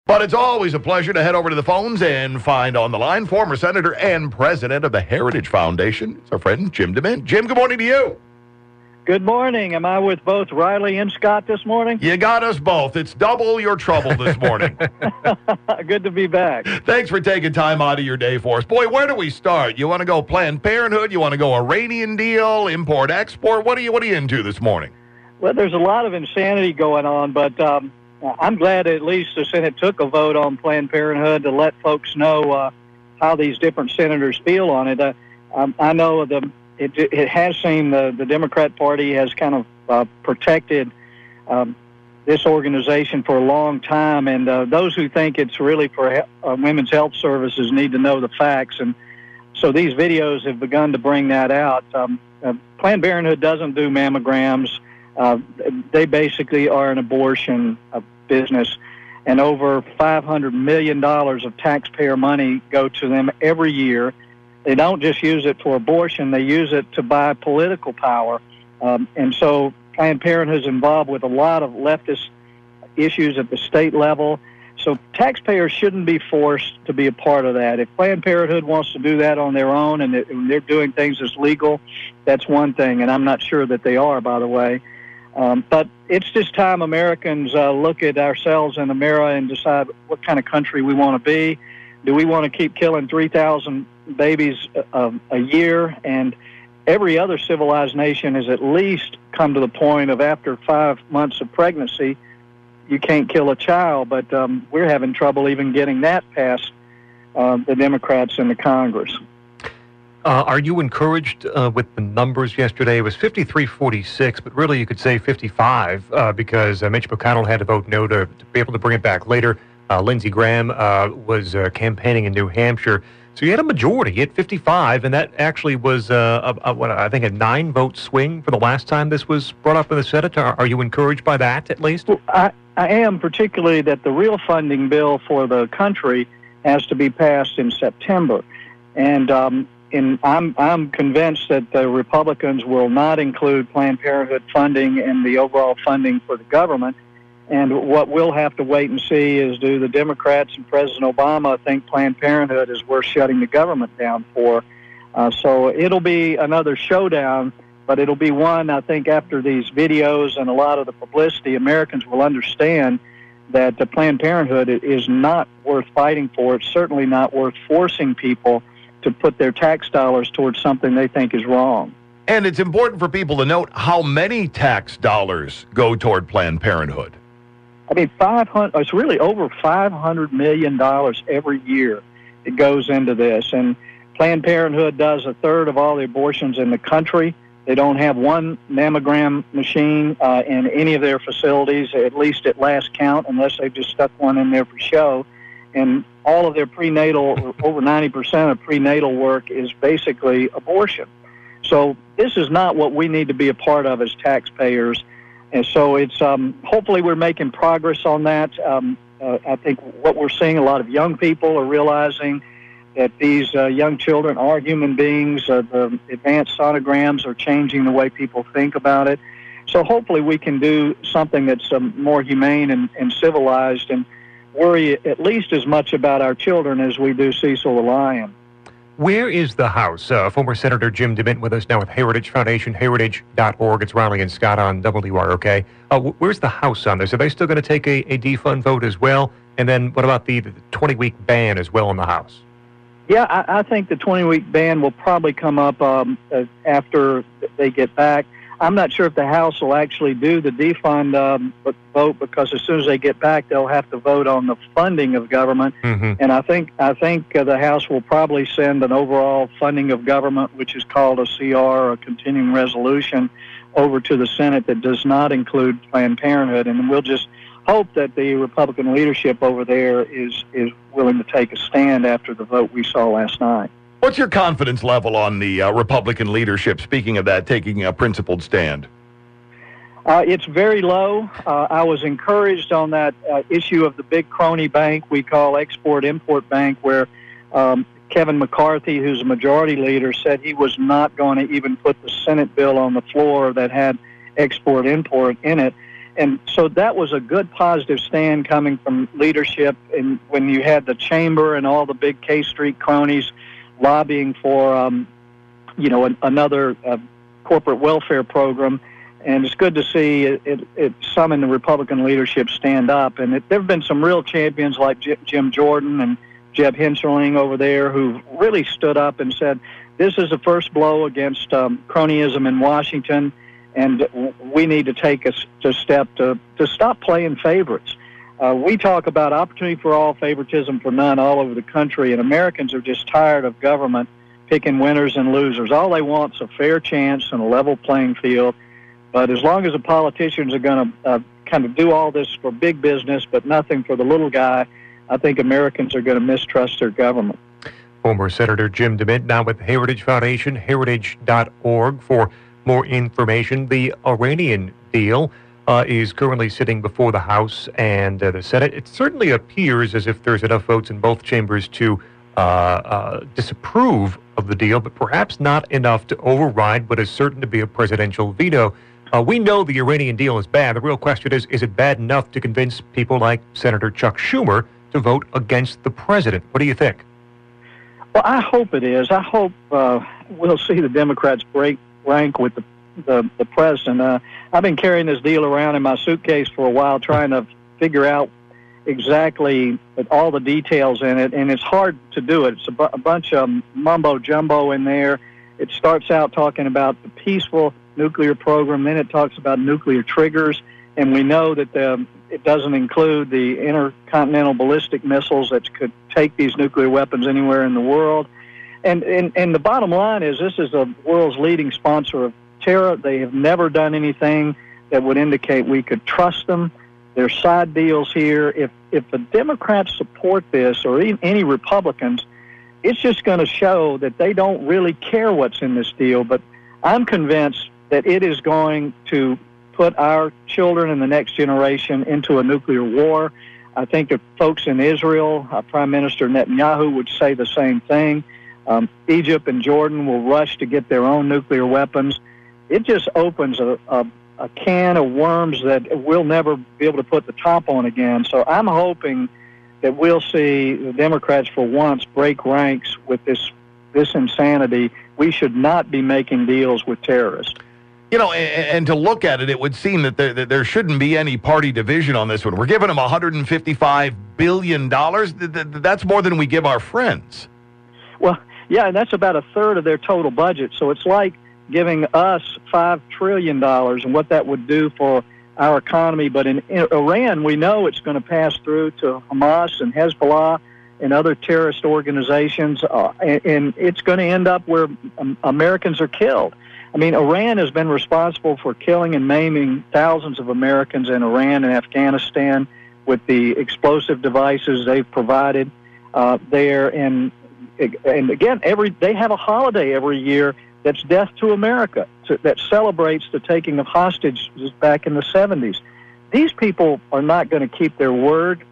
But it's always a pleasure to head over to the phones and find on the line former Senator and President of the Heritage Foundation. It's our friend Jim DeMint. Jim, good morning to you. Good morning. Am I with both Riley and Scott this morning? You got us both. It's double your trouble this morning. Good to be back. Thanks for taking time out of your day for us. Boy, where do we start? You want to go Planned Parenthood? You want to go Iranian deal, import-export? What are you into this morning? Well, there's a lot of insanity going on, but I'm glad at least the Senate took a vote on Planned Parenthood to let folks know how these different senators feel on it. I know it has seemed the Democrat Party has kind of protected this organization for a long time, and those who think it's really for women's health services need to know the facts. And so these videos have begun to bring that out. Planned Parenthood doesn't do mammograms. They basically are an abortion business, and over $500 million of taxpayer money go to them every year. They don't just use it for abortion, they use it to buy political power. And so Planned Parenthood is involved with a lot of leftist issues at the state level. So taxpayers shouldn't be forced to be a part of that. If Planned Parenthood wants to do that on their own and they're doing things that's legal, that's one thing, and I'm not sure that they are, by the way. But it's just time Americans look at ourselves in the mirror and decide what kind of country we want to be. Do we want to keep killing 3,000 babies a year? And every other civilized nation has at least come to the point of after 5 months of pregnancy, you can't kill a child. But we're having trouble even getting that past the Democrats in the Congress. Are you encouraged with the numbers yesterday? It was 53-46, but really you could say 55 because Mitch McConnell had to vote no to be able to bring it back later. Lindsey Graham was campaigning in New Hampshire. So you had a majority. You had 55, and that actually was, I think, a 9-vote swing for the last time this was brought up in the Senate. Are you encouraged by that, at least? Well, I am, particularly that the real funding bill for the country has to be passed in September. And I'm convinced that the Republicans will not include Planned Parenthood funding in the overall funding for the government. And what we'll have to wait and see is, do the Democrats and President Obama think Planned Parenthood is worth shutting the government down for? So it'll be another showdown, but it'll be one, I think, after these videos and a lot of the publicity, Americans will understand that the Planned Parenthood is not worth fighting for. It's certainly not worth forcing people to put their tax dollars towards something they think is wrong. And it's important for people to note how many tax dollars go toward Planned Parenthood. I mean, it's really over $500 million every year that goes into this. And Planned Parenthood does a third of all the abortions in the country. They don't have one mammogram machine in any of their facilities, at least at last count, unless they've just stuck one in there for show. And all of their prenatal, over 90% of prenatal work is basically abortion. So this is not what we need to be a part of as taxpayers. And so it's hopefully we're making progress on that. I think what we're seeing, a lot of young people are realizing that these young children are human beings. The advanced sonograms are changing the way people think about it. So hopefully we can do something that's more humane and civilized and worry at least as much about our children as we do Cecil the lion. Where is the House? Former Senator Jim DeMint with us now with Heritage Foundation, heritage.org. It's Riley and Scott on WROK. Where's the House on this? Are they still going to take a defund vote as well? And then what about the 20-week ban as well in the House? Yeah, I think the 20-week ban will probably come up after they get back. I'm not sure if the House will actually do the defund vote, because as soon as they get back, they'll have to vote on the funding of government. Mm-hmm. And I think the House will probably send an overall funding of government, which is called a CR, a continuing resolution, over to the Senate that does not include Planned Parenthood. And we'll just hope that the Republican leadership over there is willing to take a stand after the vote we saw last night. What's your confidence level on the Republican leadership, speaking of that, taking a principled stand? It's very low. I was encouraged on that issue of the big crony bank we call Export-Import Bank, where Kevin McCarthy, who's a majority leader, said he was not going to even put the Senate bill on the floor that had export-import in it. And so that was a good positive stand coming from leadership. And when you had the chamber and all the big K Street cronies lobbying for, another corporate welfare program. And it's good to see it some in the Republican leadership stand up. And there have been some real champions like Jim Jordan and Jeb Hensarling over there who really stood up and said, this is the first blow against cronyism in Washington, and we need to take a step to stop playing favorites. We talk about opportunity for all, favoritism for none all over the country, and Americans are just tired of government picking winners and losers. All they want is a fair chance and a level playing field. But as long as the politicians are going to kind of do all this for big business but nothing for the little guy, I think Americans are going to mistrust their government. Former Senator Jim DeMint, now with the Heritage Foundation, heritage.org, for more information. The Iranian deal is currently sitting before the House and the Senate. It certainly appears as if there's enough votes in both chambers to disapprove of the deal, but perhaps not enough to override what is certain to be a presidential veto. We know the Iranian deal is bad. The real question is it bad enough to convince people like Senator Chuck Schumer to vote against the president? What do you think? Well, I hope it is. I hope we'll see the Democrats break rank with the president. I've been carrying this deal around in my suitcase for a while, trying to figure out exactly all the details in it, and it's hard to do it. It's a bunch of mumbo-jumbo in there. It starts out talking about the peaceful nuclear program, then it talks about nuclear triggers, and we know that it doesn't include the intercontinental ballistic missiles that could take these nuclear weapons anywhere in the world. And the bottom line is this is the world's leading sponsor of terror. They have never done anything that would indicate we could trust them. There's side deals here. If the Democrats support this, or any Republicans, it's just going to show that they don't really care what's in this deal. But I'm convinced that it is going to put our children and the next generation into a nuclear war. I think the folks in Israel, Prime Minister Netanyahu, would say the same thing. Egypt and Jordan will rush to get their own nuclear weapons. It just opens a can of worms that we'll never be able to put the top on again. So I'm hoping that we'll see the Democrats for once break ranks with this insanity. We should not be making deals with terrorists. You know, and to look at it, it would seem that there shouldn't be any party division on this one. We're giving them $155 billion. That's more than we give our friends. Well, yeah, and that's about a third of their total budget. So it's like giving us $5 trillion and what that would do for our economy. But in Iran, we know it's going to pass through to Hamas and Hezbollah and other terrorist organizations, and it's going to end up where Americans are killed. I mean, Iran has been responsible for killing and maiming thousands of Americans in Iran and Afghanistan with the explosive devices they've provided there. And again, they have a holiday every year that's Death to America, that celebrates the taking of hostages back in the 70s. These people are not going to keep their word,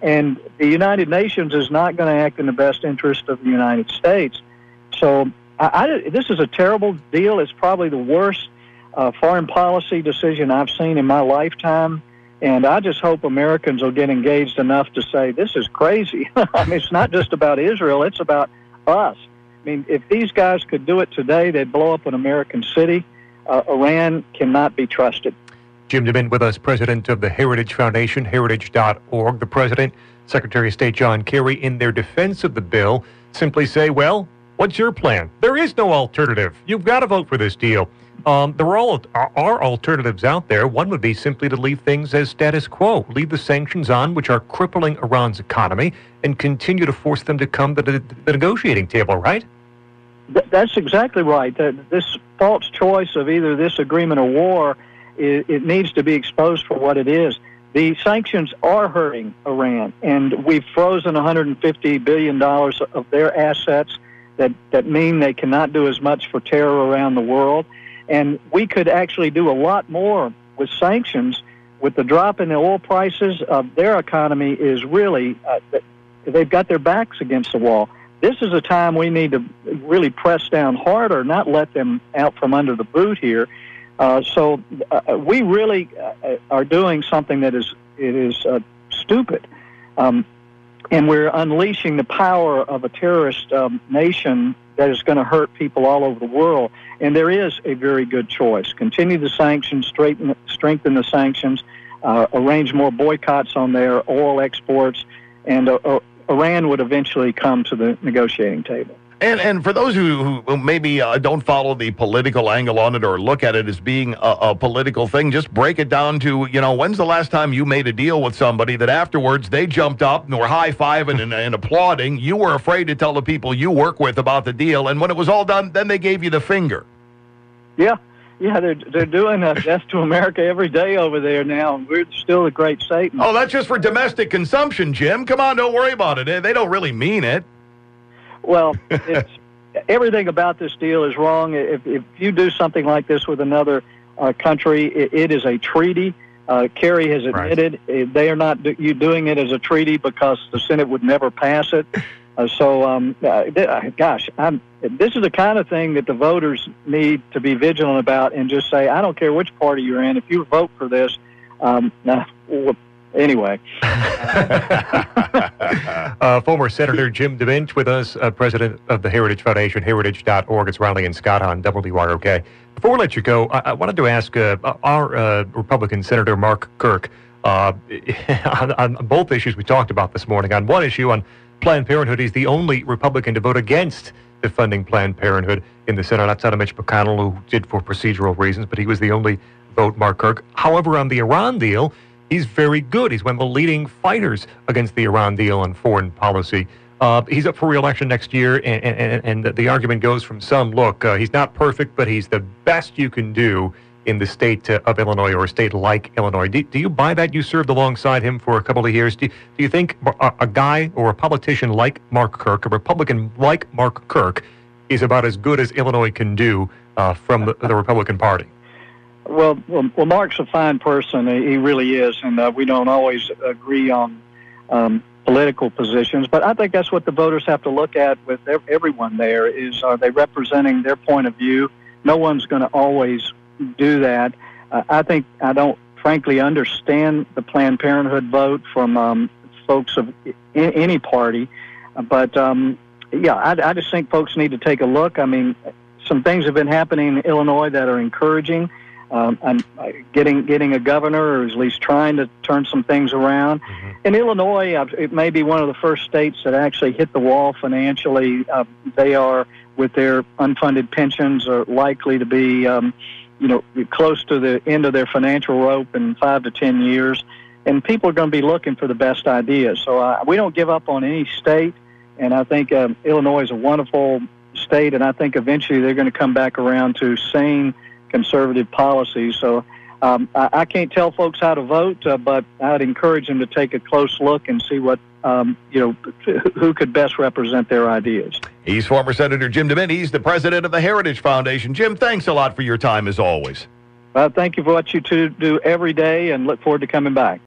and the United Nations is not going to act in the best interest of the United States. So this is a terrible deal. It's probably the worst foreign policy decision I've seen in my lifetime. And I just hope Americans will get engaged enough to say, this is crazy. I mean, it's not just about Israel. It's about us. I mean, if these guys could do it today, they'd blow up an American city. Iran cannot be trusted. Jim DeMint with us, president of the Heritage Foundation, heritage.org. The president, Secretary of State John Kerry, in their defense of the bill, simply say, well, what's your plan? There is no alternative. You've got to vote for this deal. There are alternatives out there. One would be simply to leave things as status quo, leave the sanctions on, which are crippling Iran's economy, and continue to force them to come to the negotiating table, right? That's exactly right. This false choice of either this agreement or war, it needs to be exposed for what it is. The sanctions are hurting Iran, and we've frozen $150 billion of their assets that mean they cannot do as much for terror around the world. And we could actually do a lot more with sanctions. With the drop in the oil prices, their economy is really, they've got their backs against the wall. This is a time we need to really press down harder, not let them out from under the boot here. So we really are doing something that is stupid, and we're unleashing the power of a terrorist nation that is going to hurt people all over the world. And there is a very good choice: continue the sanctions, strengthen the sanctions, arrange more boycotts on their oil exports, and Iran would eventually come to the negotiating table. And for those who maybe don't follow the political angle on it or look at it as being a political thing, just break it down to, when's the last time you made a deal with somebody that afterwards they jumped up and were high-fiving and applauding? You were afraid to tell the people you work with about the deal, and when it was all done, then they gave you the finger. Yeah, they're doing death to America every day over there now. We're still the great Satan. Oh, that's just for domestic consumption, Jim. Come on, don't worry about it. They don't really mean it. Well, everything about this deal is wrong. If you do something like this with another country, it is a treaty. Kerry has admitted they are not doing it as a treaty because the Senate would never pass it. This is the kind of thing that the voters need to be vigilant about and just say, I don't care which party you're in. If you vote for this, anyway. Former Senator Jim DeMint with us, president of the Heritage Foundation, heritage.org. It's Riley and Scott on WROK. Before we let you go, I wanted to ask our Republican Senator Mark Kirk on both issues we talked about this morning. On one issue, on Planned Parenthood, he's the only Republican to vote against defunding Planned Parenthood in the Senate, outside of Mitch McConnell, who did for procedural reasons, but he was the only vote, Mark Kirk. However, on the Iran deal, he's very good. He's one of the leading fighters against the Iran deal on foreign policy. He's up for re-election next year, and the argument goes from some, look, he's not perfect, but he's the best you can do in the state of Illinois, or a state like Illinois. Do you buy that? You served alongside him for a couple of years. Do you think a guy or a politician like Mark Kirk, a Republican like Mark Kirk, is about as good as Illinois can do from the Republican Party? Well, Mark's a fine person. He really is, and we don't always agree on political positions. But I think that's what the voters have to look at with everyone there is, are they representing their point of view? No one's going to always do that. I don't frankly understand the Planned Parenthood vote from folks of any party. But, I just think folks need to take a look. I mean, some things have been happening in Illinois that are encouraging. I'm getting a governor, or at least trying to turn some things around. Mm-hmm. In Illinois, it may be one of the first states that actually hit the wall financially. They are, with their unfunded pensions, are likely to be, close to the end of their financial rope in 5 to 10 years. And people are going to be looking for the best ideas. So we don't give up on any state. And I think Illinois is a wonderful state, and I think eventually they're going to come back around to sane conservative policies. So I can't tell folks how to vote, but I'd encourage them to take a close look and see what who could best represent their ideas. He's former Senator Jim DeMint. He's the president of the Heritage Foundation. Jim, thanks a lot for your time as always. Thank you for what you two do every day, and look forward to coming back.